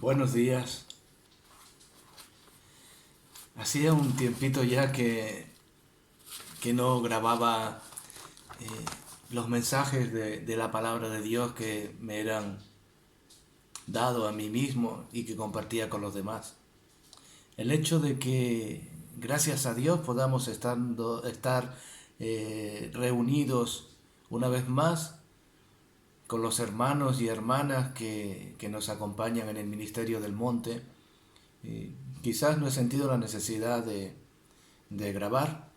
Buenos días. Hacía un tiempito ya que no grababa eh, los mensajes de la palabra de Dios que me eran dados a mí mismo y que compartía con los demás. El hecho de que, gracias a Dios, podamos estar reunidos una vez más con los hermanos y hermanas que nos acompañan en el Ministerio del Monte. Quizás no he sentido la necesidad de grabar,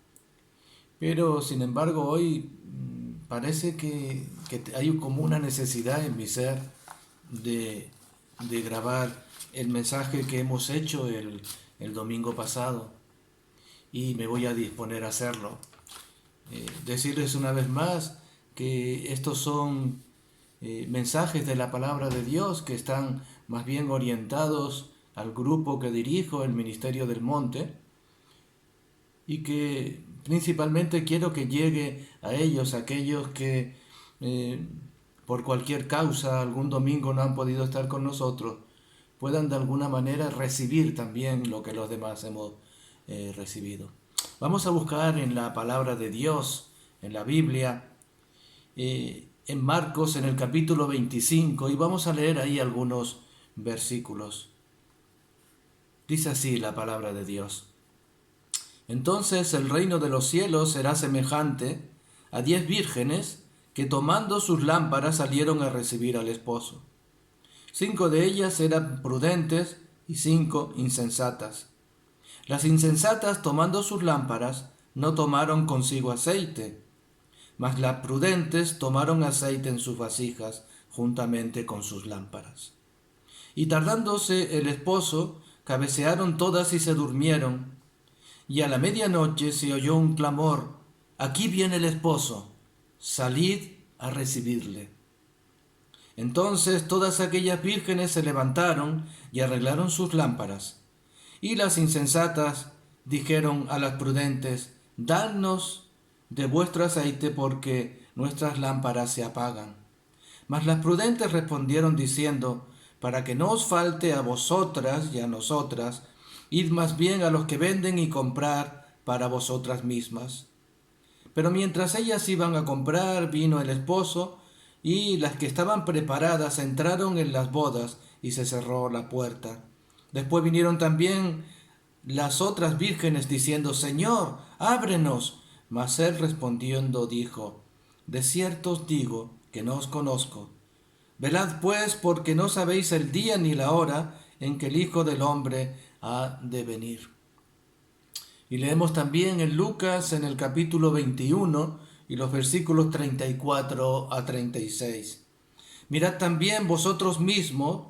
pero sin embargo hoy parece que hay como una necesidad en mi ser de, de grabar el mensaje que hemos hecho el domingo pasado y me voy a disponer a hacerlo. Decirles una vez más que estos son mensajes de la palabra de Dios que están más bien orientados al grupo que dirijo, el Ministerio del Monte, y que principalmente quiero que llegue a ellos, aquellos que por cualquier causa algún domingo no han podido estar con nosotros, puedan de alguna manera recibir también lo que los demás hemos recibido. Vamos a buscar en la palabra de Dios, en la Biblia, en Marcos, en el capítulo 25, y vamos a leer ahí algunos versículos. Dice así la palabra de Dios. Entonces el reino de los cielos será semejante a 10 vírgenes que tomando sus lámparas salieron a recibir al esposo. 5 de ellas eran prudentes y 5 insensatas. Las insensatas, tomando sus lámparas, no tomaron consigo aceite, mas las prudentes tomaron aceite en sus vasijas juntamente con sus lámparas. Y tardándose el esposo, cabecearon todas y se durmieron. Y a la medianoche se oyó un clamor: «Aquí viene el esposo, salid a recibirle». Entonces todas aquellas vírgenes se levantaron y arreglaron sus lámparas. Y las insensatas dijeron a las prudentes: «Dadnos de vuestro aceite, porque nuestras lámparas se apagan». Mas las prudentes respondieron diciendo: «Para que no os falte a vosotras y a nosotras, id más bien a los que venden y comprad para vosotras mismas». Pero mientras ellas iban a comprar, vino el esposo, y las que estaban preparadas entraron en las bodas, y se cerró la puerta. Después vinieron también las otras vírgenes diciendo: «Señor, ábrenos». Mas él respondiendo dijo: «De cierto os digo que no os conozco. Velad pues, porque no sabéis el día ni la hora en que el Hijo del Hombre ha de venir». Y leemos también en Lucas, en el capítulo 21 y los versículos 34 a 36. «Mirad también vosotros mismos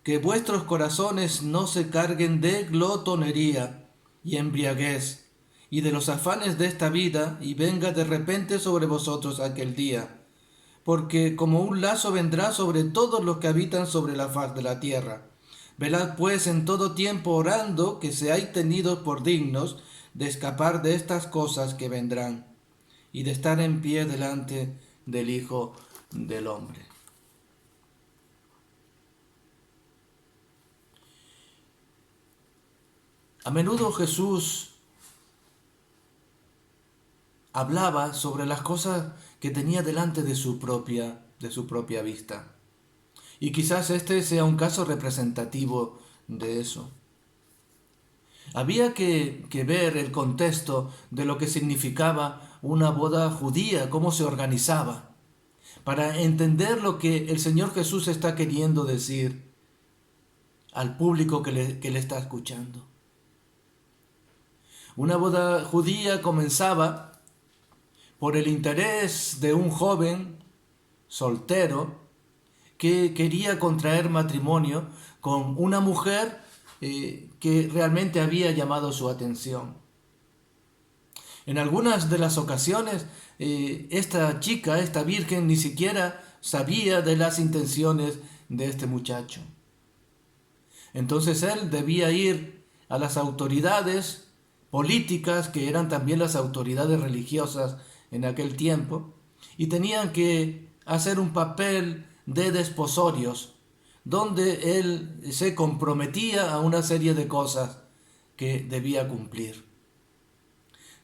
que vuestros corazones no se carguen de glotonería y embriaguez y de los afanes de esta vida, y venga de repente sobre vosotros aquel día, porque como un lazo vendrá sobre todos los que habitan sobre la faz de la tierra. Velad pues en todo tiempo orando, que seáis tenidos por dignos de escapar de estas cosas que vendrán y de estar en pie delante del Hijo del Hombre». A menudo Jesús hablaba sobre las cosas que tenía delante de su propia vista. Y quizás este sea un caso representativo de eso. Había que ver el contexto de lo que significaba una boda judía, cómo se organizaba, para entender lo que el Señor Jesús está queriendo decir al público que le está escuchando. Una boda judía comenzaba por el interés de un joven soltero que quería contraer matrimonio con una mujer que realmente había llamado su atención. En algunas de las ocasiones, esta chica, esta virgen, ni siquiera sabía de las intenciones de este muchacho. Entonces él debía ir a las autoridades políticas, que eran también las autoridades religiosas en aquel tiempo, y tenían que hacer un papel de desposorios, donde él se comprometía a una serie de cosas que debía cumplir.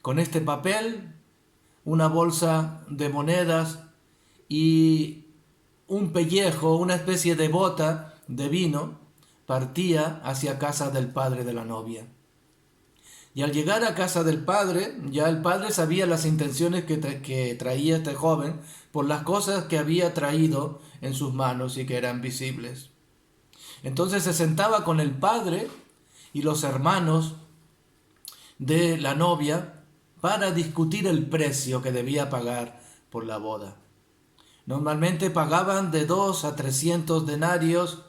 Con este papel, una bolsa de monedas y un pellejo, una especie de bota de vino, partía hacia casa del padre de la novia. Y al llegar a casa del padre, ya el padre sabía las intenciones que traía este joven por las cosas que había traído en sus manos y que eran visibles. Entonces se sentaba con el padre y los hermanos de la novia para discutir el precio que debía pagar por la boda. Normalmente pagaban de 2 a 300 denarios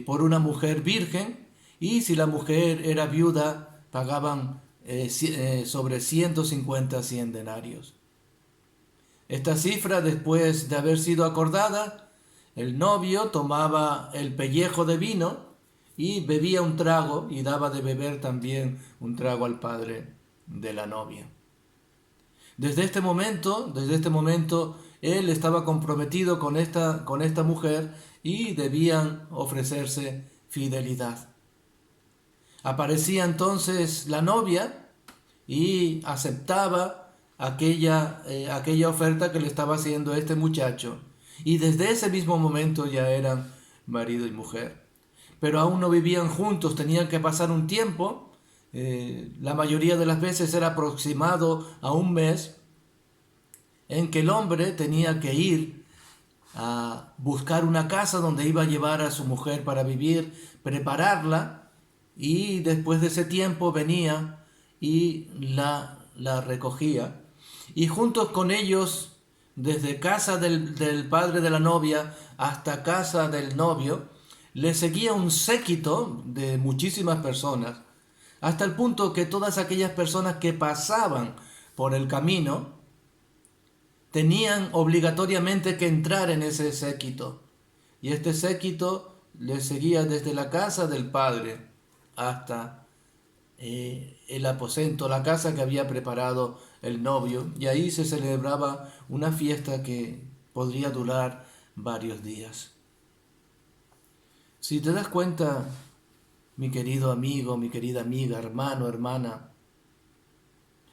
por una mujer virgen, y si la mujer era viuda pagaban sobre 150 a 100 denarios. Esta cifra, después de haber sido acordada, el novio tomaba el pellejo de vino y bebía un trago y daba de beber también un trago al padre de la novia. Desde este momento, él estaba comprometido con esta mujer y debían ofrecerse fidelidad. Aparecía entonces la novia y aceptaba aquella oferta que le estaba haciendo este muchacho. Y desde ese mismo momento ya eran marido y mujer. Pero aún no vivían juntos, tenían que pasar un tiempo. La mayoría de las veces era aproximado a un mes en que el hombre tenía que ir a buscar una casa donde iba a llevar a su mujer para vivir, prepararla, y después de ese tiempo venía y la recogía. Y juntos con ellos, desde casa del padre de la novia hasta casa del novio, le seguía un séquito de muchísimas personas, hasta el punto que todas aquellas personas que pasaban por el camino tenían obligatoriamente que entrar en ese séquito. Y este séquito le seguía desde la casa del padre hasta el aposento, la casa que había preparado el novio. Y ahí se celebraba una fiesta que podría durar varios días. Si te das cuenta, mi querido amigo, mi querida amiga, hermano, hermana,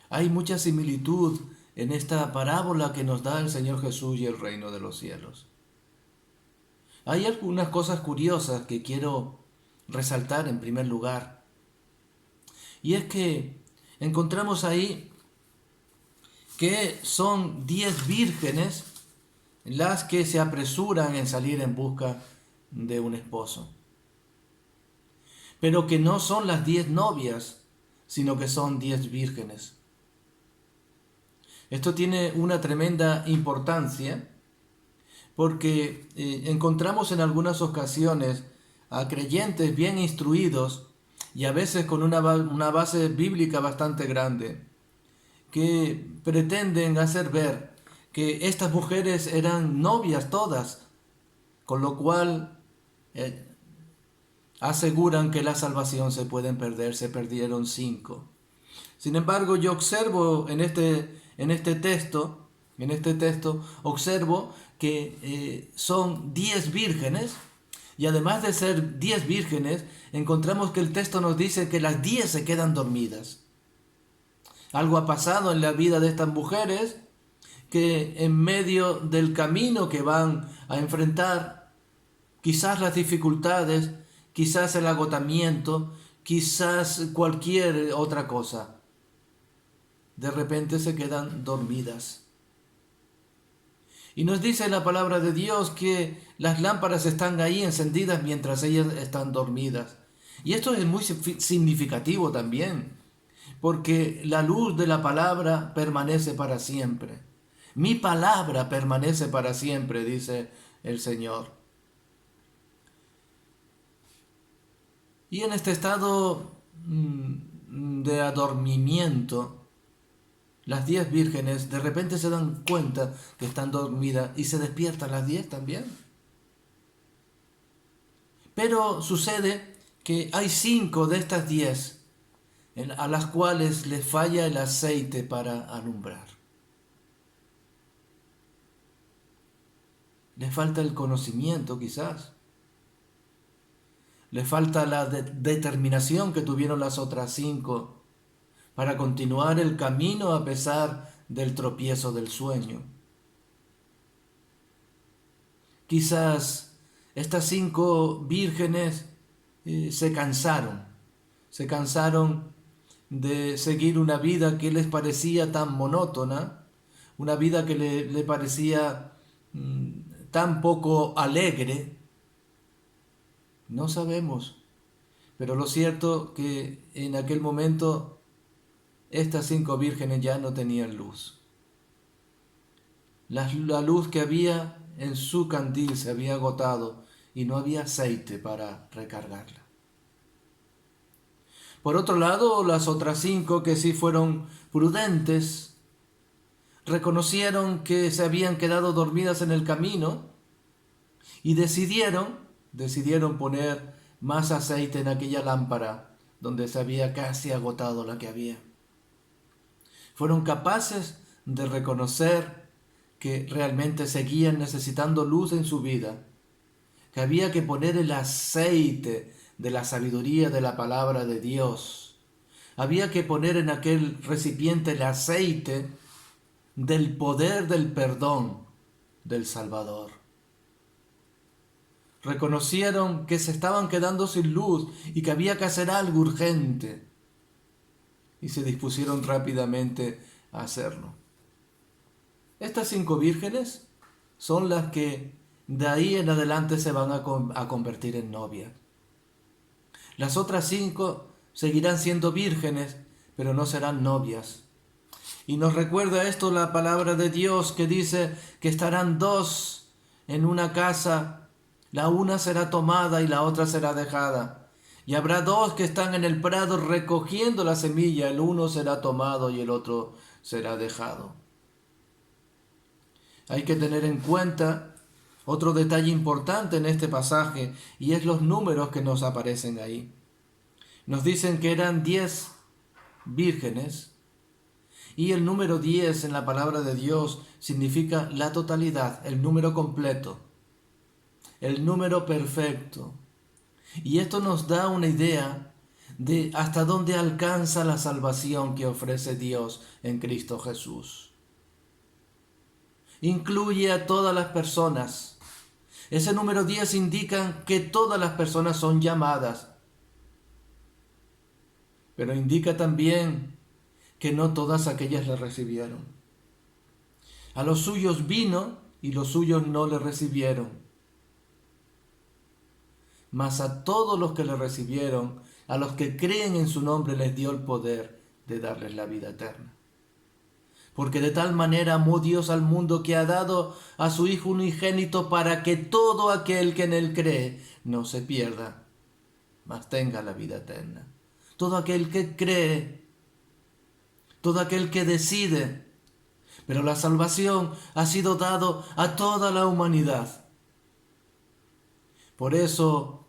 hay mucha similitud en esta parábola que nos da el Señor Jesús y el reino de los cielos. Hay algunas cosas curiosas que quiero resaltar en primer lugar. Y es que encontramos ahí que son 10 vírgenes las que se apresuran en salir en busca de un esposo. Pero que no son las 10 novias, sino que son 10 vírgenes. Esto tiene una tremenda importancia porque encontramos en algunas ocasiones a creyentes bien instruidos y a veces con una base bíblica bastante grande, que pretenden hacer ver que estas mujeres eran novias todas, con lo cual aseguran que la salvación se pueden perder, se perdieron 5. Sin embargo, yo observo en este texto, observo que son 10 vírgenes, y además de ser 10 vírgenes, encontramos que el texto nos dice que las 10 se quedan dormidas. Algo ha pasado en la vida de estas mujeres, que en medio del camino que van a enfrentar, quizás las dificultades, quizás el agotamiento, quizás cualquier otra cosa, de repente se quedan dormidas. Y nos dice la palabra de Dios que las lámparas están ahí encendidas mientras ellas están dormidas. Y esto es muy significativo también, porque la luz de la palabra permanece para siempre. Mi palabra permanece para siempre, dice el Señor. Y en este estado de adormimiento, las 10 vírgenes de repente se dan cuenta que están dormidas y se despiertan las 10 también. Pero sucede que hay 5 de estas 10 a las cuales les falla el aceite para alumbrar. Les falta el conocimiento quizás. Le falta la determinación que tuvieron las otras 5 para continuar el camino a pesar del tropiezo del sueño. Quizás estas 5 vírgenes se cansaron de seguir una vida que les parecía tan monótona, una vida que le parecía tan poco alegre. No sabemos, pero lo cierto que en aquel momento estas 5 vírgenes ya no tenían luz. La luz que había en su candil se había agotado y no había aceite para recargarla. Por otro lado, las otras 5 que sí fueron prudentes, reconocieron que se habían quedado dormidas en el camino y decidieron poner más aceite en aquella lámpara donde se había casi agotado la que había. Fueron capaces de reconocer que realmente seguían necesitando luz en su vida, que había que poner el aceite de la sabiduría de la palabra de Dios. Había que poner en aquel recipiente el aceite del poder del perdón del Salvador. Reconocieron que se estaban quedando sin luz y que había que hacer algo urgente. Y se dispusieron rápidamente a hacerlo. Estas 5 vírgenes son las que de ahí en adelante se van a convertir en novias. Las otras 5 seguirán siendo vírgenes, pero no serán novias. Y nos recuerda esto la palabra de Dios que dice que estarán 2 en una casa, la una será tomada y la otra será dejada. Y habrá 2 que están en el prado recogiendo la semilla, el uno será tomado y el otro será dejado. Hay que tener en cuenta otro detalle importante en este pasaje y es los números que nos aparecen ahí. Nos dicen que eran 10 vírgenes y el número 10 en la palabra de Dios significa la totalidad, el número completo, el número perfecto. Y esto nos da una idea de hasta dónde alcanza la salvación que ofrece Dios en Cristo Jesús. Incluye a todas las personas. Ese número 10 indica que todas las personas son llamadas, pero indica también que no todas aquellas le recibieron. A los suyos vino y los suyos no le recibieron. Mas a todos los que le recibieron, a los que creen en su nombre, les dio el poder de darles la vida eterna. Porque de tal manera amó Dios al mundo que ha dado a su Hijo unigénito para que todo aquel que en él cree no se pierda, mas tenga la vida eterna. Todo aquel que cree, todo aquel que decide, pero la salvación ha sido dado a toda la humanidad. Por eso,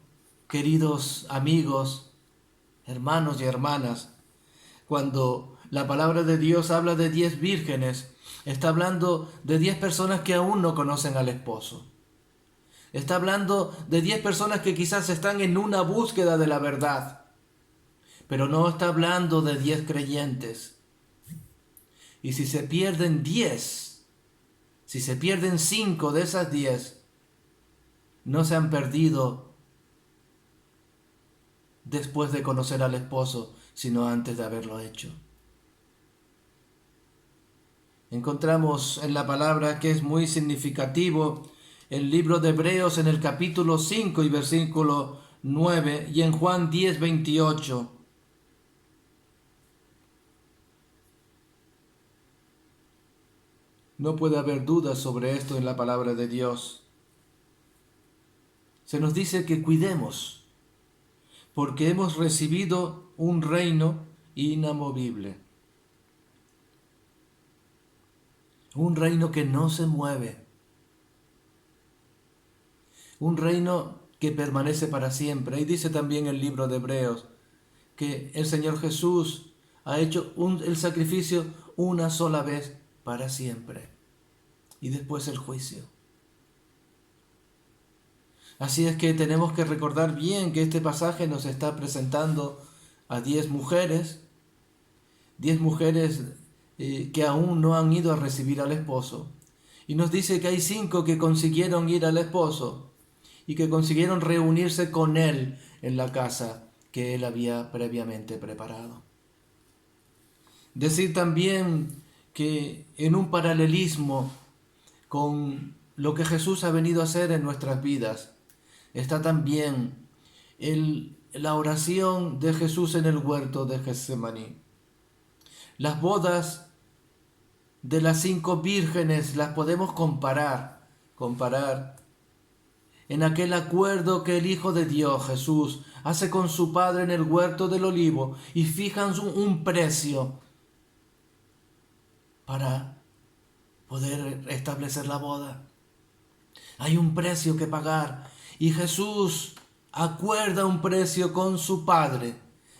queridos amigos, hermanos y hermanas, cuando la palabra de Dios habla de 10 vírgenes, está hablando de 10 personas que aún no conocen al esposo. Está hablando de 10 personas que quizás están en una búsqueda de la verdad, pero no está hablando de 10 creyentes. Y si se pierden 10, si se pierden 5 de esas 10, no se han perdido después de conocer al esposo, sino antes de haberlo hecho. Encontramos en la palabra que es muy significativo el libro de Hebreos en el capítulo 5 y versículo 9 y en Juan 10, 28. No puede haber dudas sobre esto en la palabra de Dios. Se nos dice que cuidemos, porque hemos recibido un reino inamovible. Un reino que no se mueve. Un reino que permanece para siempre. Y dice también el libro de Hebreos que el Señor Jesús ha hecho el sacrificio una sola vez para siempre. Y después el juicio. Así es que tenemos que recordar bien que este pasaje nos está presentando a 10 mujeres que aún no han ido a recibir al esposo. Y nos dice que hay 5 que consiguieron ir al esposo y que consiguieron reunirse con él en la casa que él había previamente preparado. Decir también que en un paralelismo con lo que Jesús ha venido a hacer en nuestras vidas, está también la oración de Jesús en el huerto de Getsemaní. Las bodas de las 5 vírgenes las podemos comparar en aquel acuerdo que el Hijo de Dios, Jesús, hace con su Padre en el huerto del Olivo y fijan un precio para poder establecer la boda. Hay un precio que pagar y Jesús acuerda un precio con su Padre.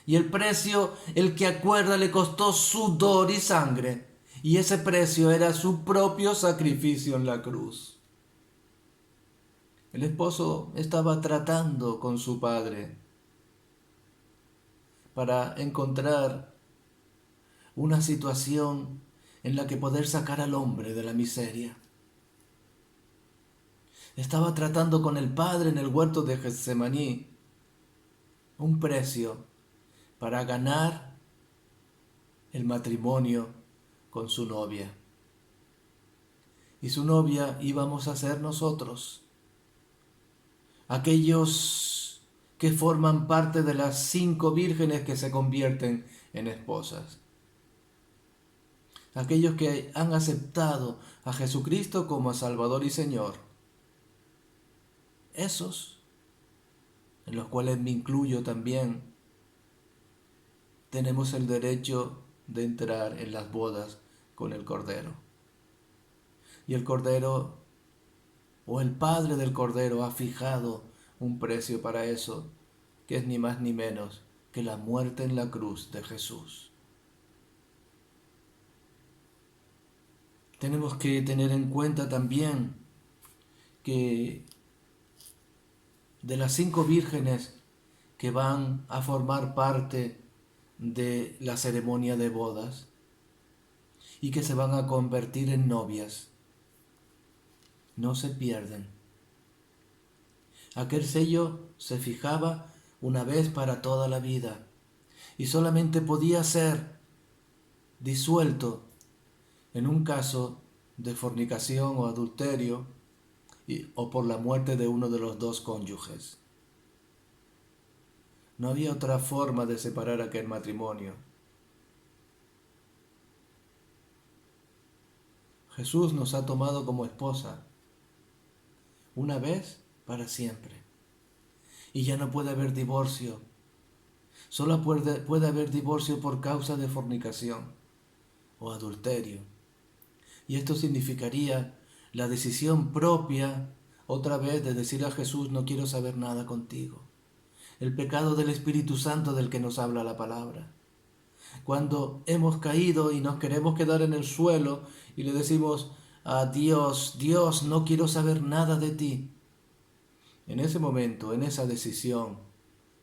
Y el precio, el que acuerda, le costó sudor y sangre. Y ese precio era su propio sacrificio en la cruz. El esposo estaba tratando con su padre para encontrar una situación en la que poder sacar al hombre de la miseria. Estaba tratando con el padre en el huerto de Getsemaní un precio para ganar el matrimonio con su novia. Y su novia íbamos a ser nosotros, aquellos que forman parte de las 5 vírgenes que se convierten en esposas. Aquellos que han aceptado a Jesucristo como Salvador y Señor. Esos, en los cuales me incluyo también, tenemos el derecho de entrar en las bodas con el Cordero. Y el Cordero, o el Padre del Cordero, ha fijado un precio para eso, que es ni más ni menos que la muerte en la cruz de Jesús. Tenemos que tener en cuenta también que de las 5 vírgenes que van a formar parte de la ceremonia de bodas y que se van a convertir en novias, no se pierden. Aquel sello se fijaba una vez para toda la vida y solamente podía ser disuelto en un caso de fornicación o adulterio o por la muerte de uno de los 2 cónyuges. No había otra forma de separar aquel matrimonio. Jesús nos ha tomado como esposa, una vez para siempre. Y ya no puede haber divorcio. Solo puede haber divorcio por causa de fornicación o adulterio. Y esto significaría la decisión propia, otra vez, de decirle a Jesús: no quiero saber nada contigo. El pecado del Espíritu Santo del que nos habla la palabra. Cuando hemos caído y nos queremos quedar en el suelo y le decimos a Dios: Dios, no quiero saber nada de ti. En ese momento, en esa decisión,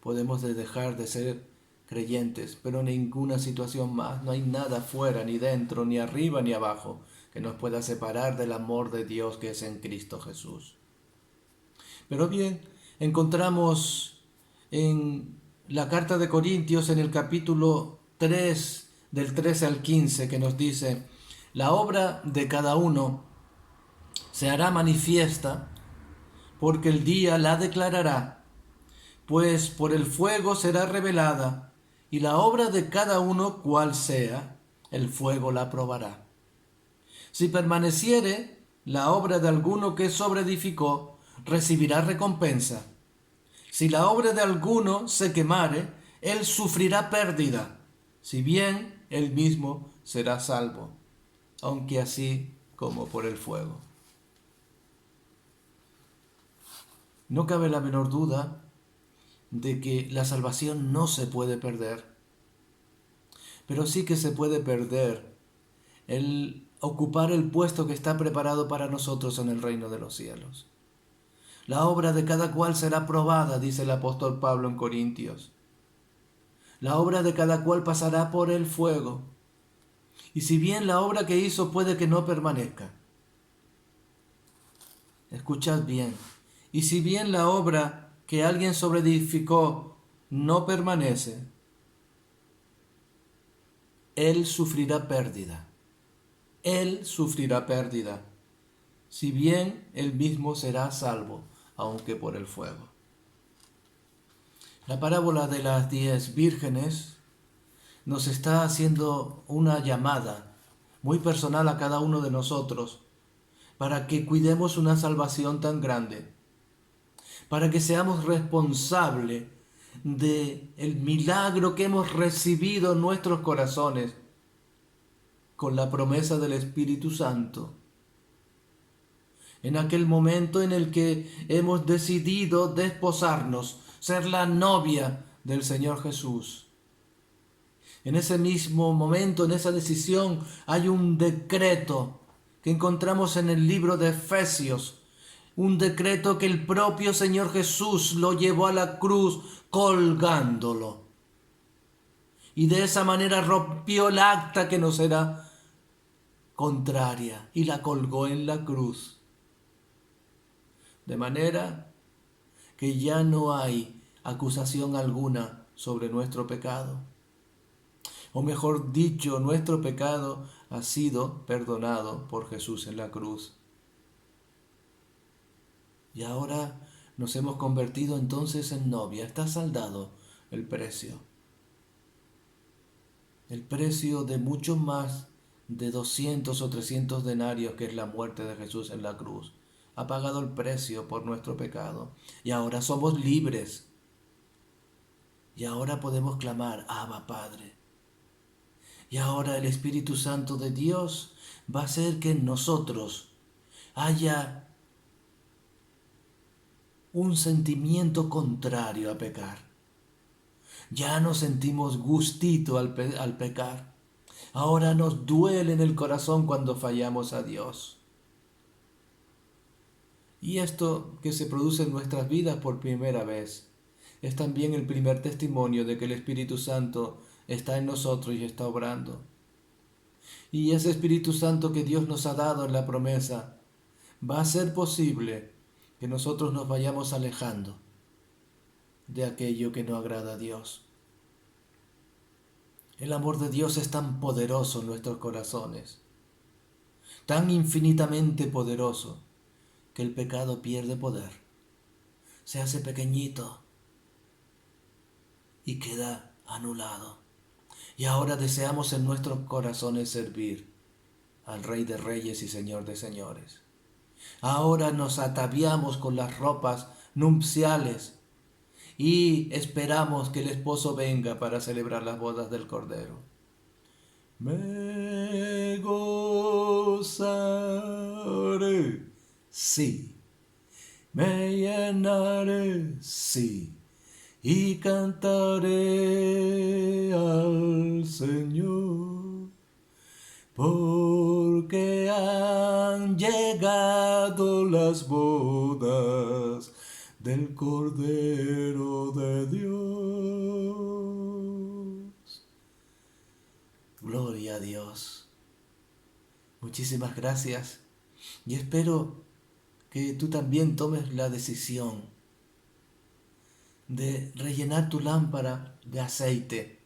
podemos dejar de ser creyentes, pero en ninguna situación más. No hay nada fuera, ni dentro, ni arriba, ni abajo, que nos pueda separar del amor de Dios que es en Cristo Jesús. Pero bien, encontramos en la carta de Corintios, en el capítulo 3, del 13 al 15, que nos dice: la obra de cada uno se hará manifiesta, porque el día la declarará, pues por el fuego será revelada, y la obra de cada uno, cual sea, el fuego la probará. Si permaneciere la obra de alguno que sobreedificó, recibirá recompensa. Si la obra de alguno se quemare, él sufrirá pérdida, si bien él mismo será salvo, aunque así como por el fuego. No cabe la menor duda de que la salvación no se puede perder, pero sí que se puede perder el ocupar el puesto que está preparado para nosotros en el reino de los cielos. La obra de cada cual será probada, dice el apóstol Pablo en Corintios. La obra de cada cual pasará por el fuego. Y si bien la obra que hizo puede que no permanezca, escuchad bien, y si bien la obra que alguien sobreedificó no permanece, él sufrirá pérdida. Él sufrirá pérdida, si bien él mismo será salvo, aunque por el fuego. La parábola de las 10 vírgenes nos está haciendo una llamada muy personal a cada uno de nosotros para que cuidemos una salvación tan grande, para que seamos responsables del milagro que hemos recibido en nuestros corazones con la promesa del Espíritu Santo. En aquel momento en el que hemos decidido desposarnos, ser la novia del Señor Jesús. En ese mismo momento, en esa decisión, hay un decreto que encontramos en el libro de Efesios. Un decreto que el propio Señor Jesús lo llevó a la cruz colgándolo. Y de esa manera rompió el acta que nos era contraria y la colgó en la cruz. De manera que ya no hay acusación alguna sobre nuestro pecado. O mejor dicho, nuestro pecado ha sido perdonado por Jesús en la cruz. Y ahora nos hemos convertido entonces en novia. Está saldado el precio. El precio de mucho más de 200 o 300 denarios, que es la muerte de Jesús en la cruz. Ha pagado el precio por nuestro pecado. Y ahora somos libres. Y ahora podemos clamar, Abba, Padre. Y ahora el Espíritu Santo de Dios va a hacer que en nosotros haya un sentimiento contrario a pecar. Ya no sentimos gustito al pecar. Ahora nos duele en el corazón cuando fallamos a Dios. Y esto que se produce en nuestras vidas por primera vez es también el primer testimonio de que el Espíritu Santo está en nosotros y está obrando. Y ese Espíritu Santo que Dios nos ha dado en la promesa va a hacer posible que nosotros nos vayamos alejando de aquello que no agrada a Dios. El amor de Dios es tan poderoso en nuestros corazones, tan infinitamente poderoso, que el pecado pierde poder, se hace pequeñito y queda anulado. Y ahora deseamos en nuestros corazones servir al Rey de Reyes y Señor de Señores. Ahora nos ataviamos con las ropas nupciales y esperamos que el esposo venga para celebrar las bodas del Cordero. Me gozaré, sí. Me llenaré, sí. Y cantaré al Señor, porque han llegado las bodas del Cordero de Dios. Gloria a Dios. Muchísimas gracias. Y espero que tú también tomes la decisión de rellenar tu lámpara de aceite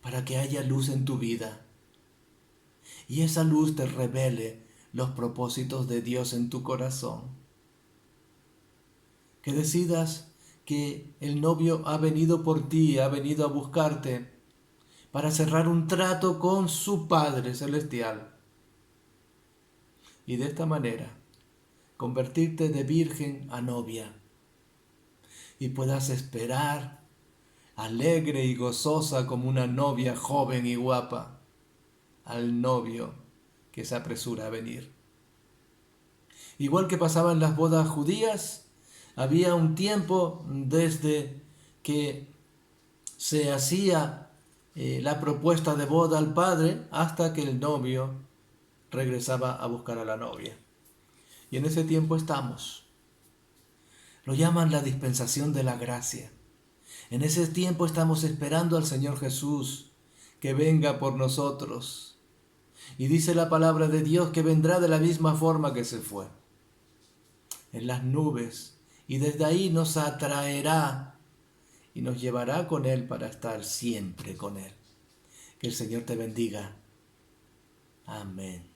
para que haya luz en tu vida. Y esa luz te revele los propósitos de Dios en tu corazón. Que decidas que el novio ha venido por ti, ha venido a buscarte para cerrar un trato con su Padre Celestial. Y de esta manera, convertirte de virgen a novia. Y puedas esperar, alegre y gozosa como una novia joven y guapa, al novio que se apresura a venir. Igual que pasaba en las bodas judías, había un tiempo desde que se hacía la propuesta de boda al padre hasta que el novio regresaba a buscar a la novia. Y en ese tiempo estamos. Lo llaman la dispensación de la gracia. En ese tiempo estamos esperando al Señor Jesús que venga por nosotros. Y dice la palabra de Dios que vendrá de la misma forma que se fue, en las nubes, y desde ahí nos atraerá y nos llevará con Él para estar siempre con Él. Que el Señor te bendiga. Amén.